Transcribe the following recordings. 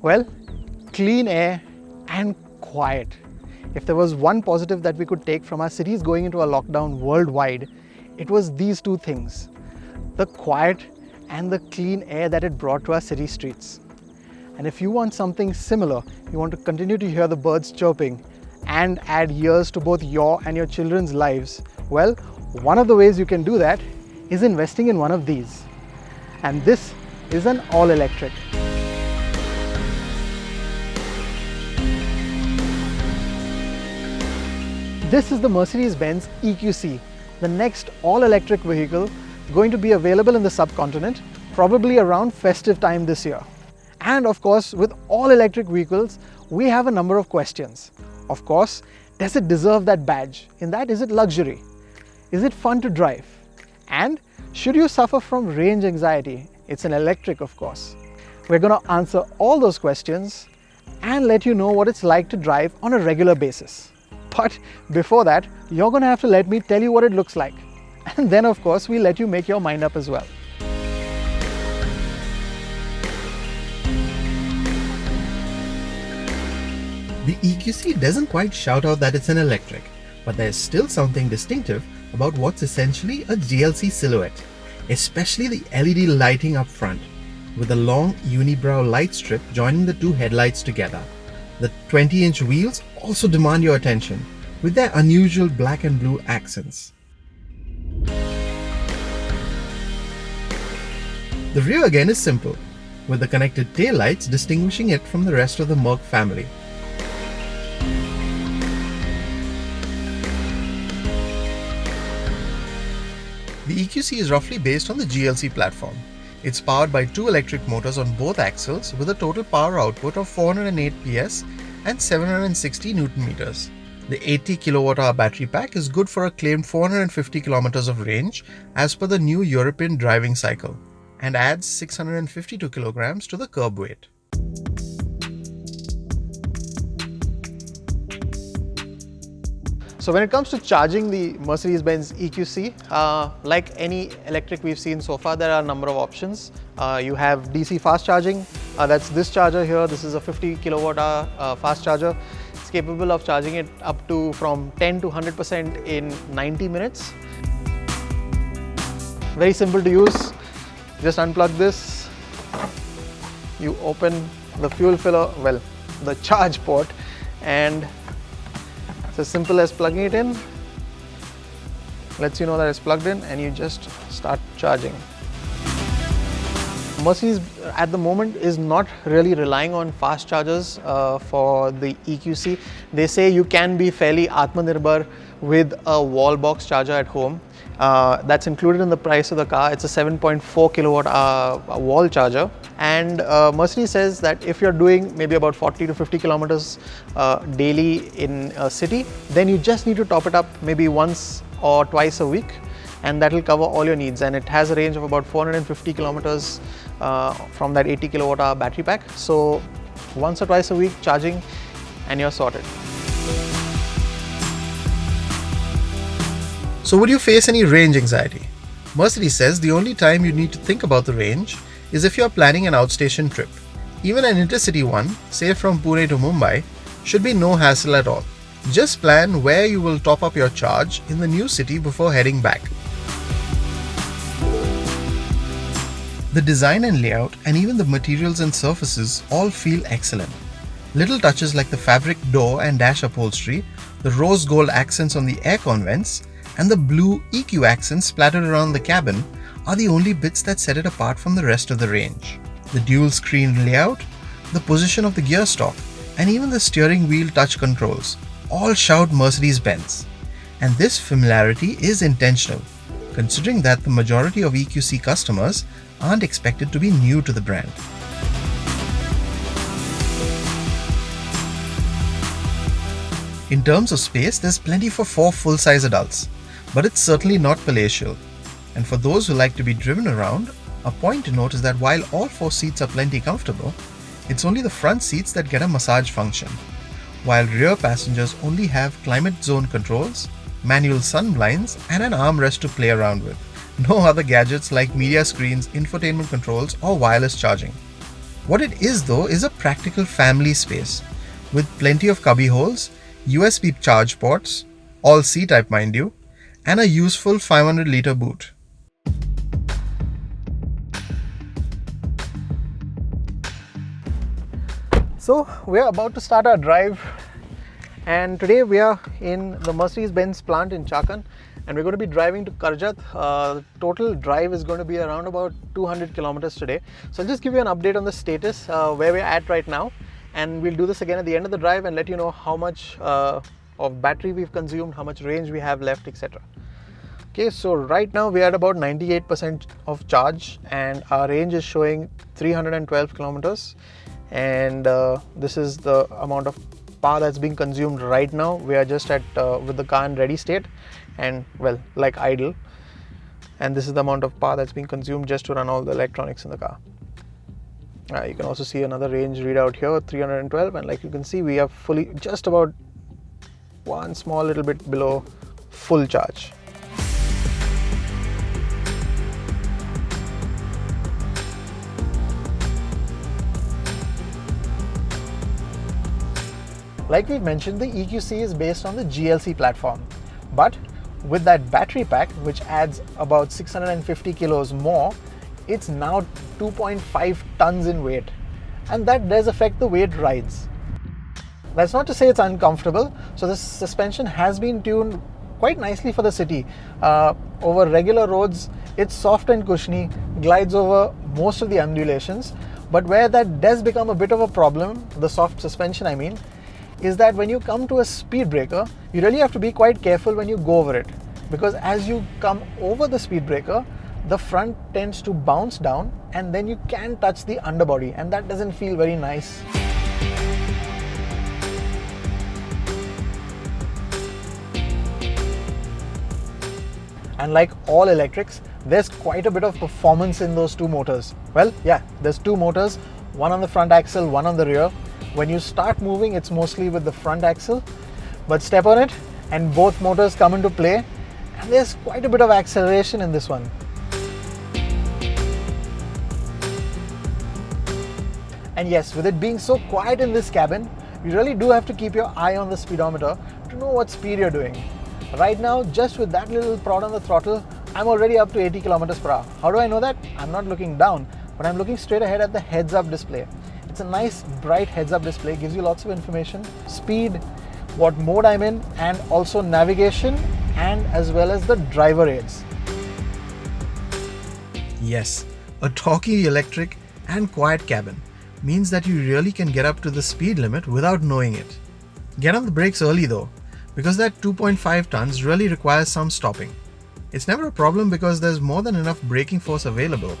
Well, clean air and quiet. If there was one positive that we could take from our cities going into a lockdown worldwide, it was these two things: the quiet and the clean air that it brought to our city streets. And if you want something similar, you want to continue to hear the birds chirping and add years to both your and your children's lives, well, one of the ways you can do that is investing in one of these. And this is an all-electric. This is the Mercedes-Benz EQC, the next all-electric vehicle going to be available in the subcontinent, probably around festive time this year. And of course, with all-electric vehicles, we have a number of questions. Of course, does it deserve that badge? In that, is it luxury? Is it fun to drive? And should you suffer from range anxiety? It's an electric, of course. We're going to answer all those questions and let you know what it's like to drive on a regular basis. But before that, you're going to have to let me tell you what it looks like. And then, of course, we'll let you make your mind up as well. The EQC doesn't quite shout out that it's an electric, but there's still something distinctive about what's essentially a GLC silhouette, especially the LED lighting up front, with a long unibrow light strip joining the two headlights together. The 20-inch wheels also demand your attention, with their unusual black and blue accents. The rear again is simple, with the connected taillights distinguishing it from the rest of the Merc family. The EQC is roughly based on the GLC platform. It's powered by two electric motors on both axles with a total power output of 408 PS and 760 Nm. The 80 kWh battery pack is good for a claimed 450 km of range as per the new European driving cycle, and adds 652 kg to the curb weight. So when it comes to charging the Mercedes-Benz EQC, like any electric we've seen so far, there are a number of options. You have DC fast charging, that's this charger here. This is a 50 kWh fast charger. It's capable of charging it up to from 10 to 100% in 90 minutes. Very simple to use. Just unplug this. You open the fuel filler, well, the charge port, and it's as simple as plugging it in. Lets you know that it's plugged in, and you just start charging. Mercedes at the moment is not really relying on fast chargers for the EQC. They say you can be fairly Atmanirbhar with a wall box charger at home. That's included in the price of the car. It's a 7.4 kilowatt wall charger, and Mercedes says that if you're doing maybe about 40 to 50 kilometers daily in a city, then you just need to top it up maybe once or twice a week, and that will cover all your needs. And it has a range of about 450 kilometers from that 80 kilowatt hour battery pack. So once or twice a week charging and you're sorted. So would you face any range anxiety? Mercedes says the only time you need to think about the range is if you're planning an outstation trip. Even an intercity one, say from Pune to Mumbai, should be no hassle at all. Just plan where you will top up your charge in the new city before heading back. The design and layout and even the materials and surfaces all feel excellent. Little touches like the fabric door and dash upholstery, the rose gold accents on the aircon vents, and the blue EQ accents splattered around the cabin are the only bits that set it apart from the rest of the range. The dual screen layout, the position of the gear stalk, and even the steering wheel touch controls all shout Mercedes-Benz. And this familiarity is intentional, considering that the majority of EQC customers aren't expected to be new to the brand. In terms of space, there's plenty for 4 full-size adults, but it's certainly not palatial. And for those who like to be driven around, a point to note is that while all 4 seats are plenty comfortable, it's only the front seats that get a massage function, while rear passengers only have climate zone controls, manual sun blinds, and an armrest to play around with. No other gadgets like media screens, infotainment controls, or wireless charging. What it is though is a practical family space with plenty of cubby holes, USB charge ports, all C-type mind you, and a useful 500-litre boot. So we're about to start our drive, and today we are in the Mercedes-Benz plant in Chakan, and we're going to be driving to Karjat. The total drive is going to be around about 200 kilometers today. So I'll just give you an update on the status, where we're at right now, and we'll do this again at the end of the drive and let you know how much of battery we've consumed, how much range we have left, etc. Okay, so right now we are at about 98% of charge, and our range is showing 312 kilometers. And this is the amount of power that's being consumed right now. We are just at with the car in ready state and, well, like idle, and this is the amount of power that's being consumed just to run all the electronics in the car. You can also see another range readout here, 312, and like you can see, we are fully, just about one small little bit below full charge. Like we mentioned, the EQC is based on the GLC platform, but with that battery pack, which adds about 650 kilos more, it's now 2.5 tons in weight, and that does affect the way it rides. That's not to say it's uncomfortable. So this suspension has been tuned quite nicely for the city. Over regular roads, it's soft and cushiony, glides over most of the undulations, but where that does become a bit of a problem, the soft suspension I mean, is that when you come to a speed breaker, you really have to be quite careful when you go over it, because as you come over the speed breaker, the front tends to bounce down and then you can touch the underbody, and that doesn't feel very nice. And like all electrics, there's quite a bit of performance in those two motors. Well, yeah, there's two motors, one on the front axle, one on the rear. When you start moving, it's mostly with the front axle, but step on it and both motors come into play, and there's quite a bit of acceleration in this one. And yes, with it being so quiet in this cabin, you really do have to keep your eye on the speedometer to know what speed you're doing. Right now, just with that little prod on the throttle, I'm already up to 80 kilometers per hour. How do I know that? I'm not looking down, but I'm looking straight ahead at the heads-up display. It's a nice bright heads-up display, gives you lots of information, speed, what mode I'm in, and also navigation, and as well as the driver aids. Yes, a talky electric and quiet cabin means that you really can get up to the speed limit without knowing it. Get on the brakes early though, because that 2.5 tons really requires some stopping. It's never a problem because there's more than enough braking force available.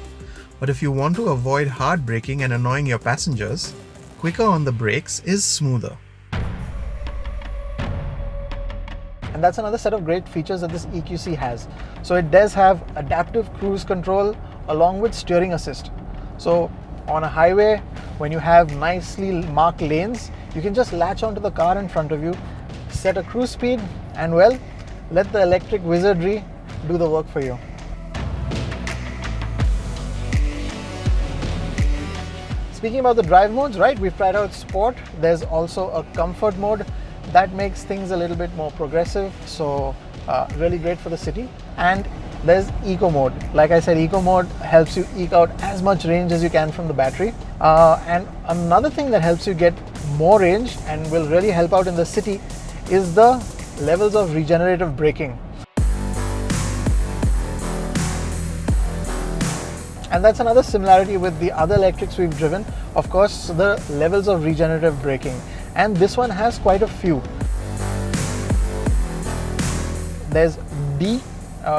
But if you want to avoid hard braking and annoying your passengers, quicker on the brakes is smoother. And that's another set of great features that this EQC has. So it does have adaptive cruise control along with steering assist. So on a highway, when you have nicely marked lanes, you can just latch onto the car in front of you, set a cruise speed, and well, let the electric wizardry do the work for you. Speaking about the drive modes, right, we've tried out Sport. There's also a Comfort mode that makes things a little bit more progressive, so really great for the city. And there's Eco mode. Like I said, Eco mode helps you eke out as much range as you can from the battery. And another thing that helps you get more range and will really help out in the city is the levels of regenerative braking. And that's another similarity with the other electrics we've driven. Of course, the levels of regenerative braking. And this one has quite a few. There's D.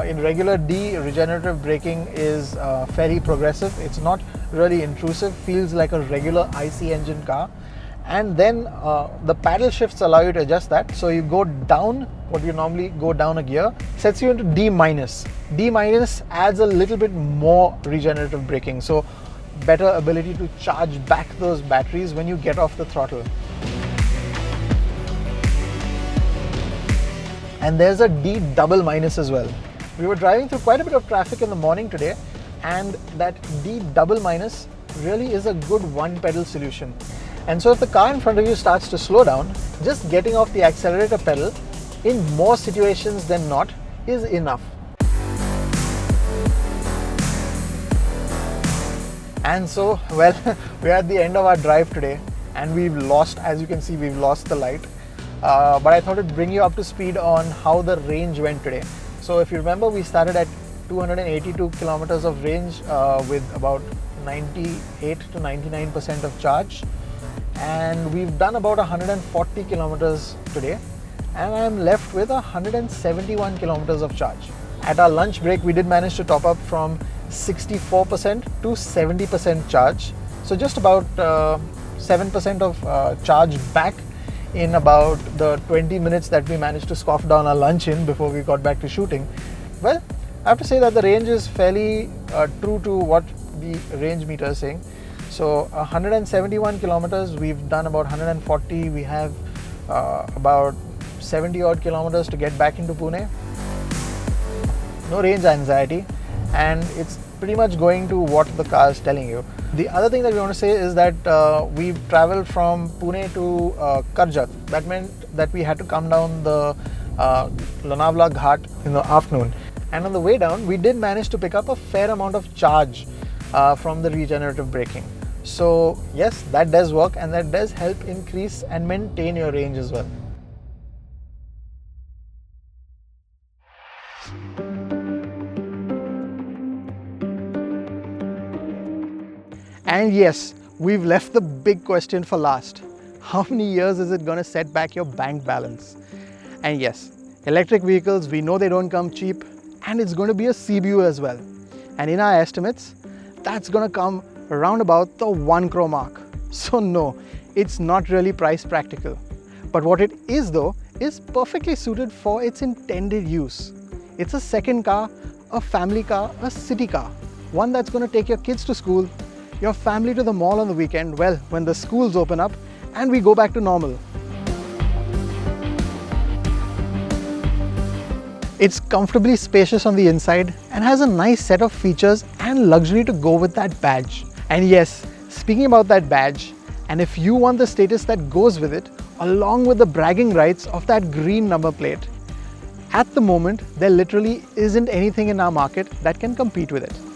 In regular D, regenerative braking is fairly progressive. It's not really intrusive, feels like a regular IC engine car. And then the paddle shifts allow you to adjust that. So you go down, what you normally go down a gear, sets you into D minus. D minus adds a little bit more regenerative braking. So better ability to charge back those batteries when you get off the throttle. And there's a D double minus as well. We were driving through quite a bit of traffic in the morning today, and that D double minus really is a good one pedal solution. And so if the car in front of you starts to slow down, just getting off the accelerator pedal in more situations than not is enough. And so, well, we're at the end of our drive today and we've lost, as you can see, we've lost the light. But I thought I'd bring you up to speed on how the range went today. So if you remember, we started at 282 kilometers of range with about 98 to 99% of charge. And we've done about 140 kilometers today. And I'm left with 171 kilometers of charge. At our lunch break, we did manage to top up from 64% to 70% charge. So just about 7% of charge back in about the 20 minutes that we managed to scoff down our lunch in before we got back to shooting. Well, I have to say that the range is fairly true to what the range meter is saying. So 171 kilometers, we've done about 140. We have about 70 odd kilometers to get back into Pune. No range anxiety, and it's pretty much going to what the car is telling you. The other thing that we want to say is that we've traveled from Pune to Karjat. That meant that we had to come down the Lonavala Ghat in the afternoon. And on the way down, we did manage to pick up a fair amount of charge from the regenerative braking. So yes, that does work, and that does help increase and maintain your range as well. And yes, we've left the big question for last. How many years is it going to set back your bank balance? And yes, electric vehicles, we know they don't come cheap, and it's going to be a CBU as well. And in our estimates, that's going to come around about the 1 crore mark. So no, it's not really price practical. But what it is though, is perfectly suited for its intended use. It's a second car, a family car, a city car. One that's going to take your kids to school, your family to the mall on the weekend, well, when the schools open up and we go back to normal. It's comfortably spacious on the inside and has a nice set of features and luxury to go with that badge. And yes, speaking about that badge, and if you want the status that goes with it, along with the bragging rights of that green number plate, at the moment, there literally isn't anything in our market that can compete with it.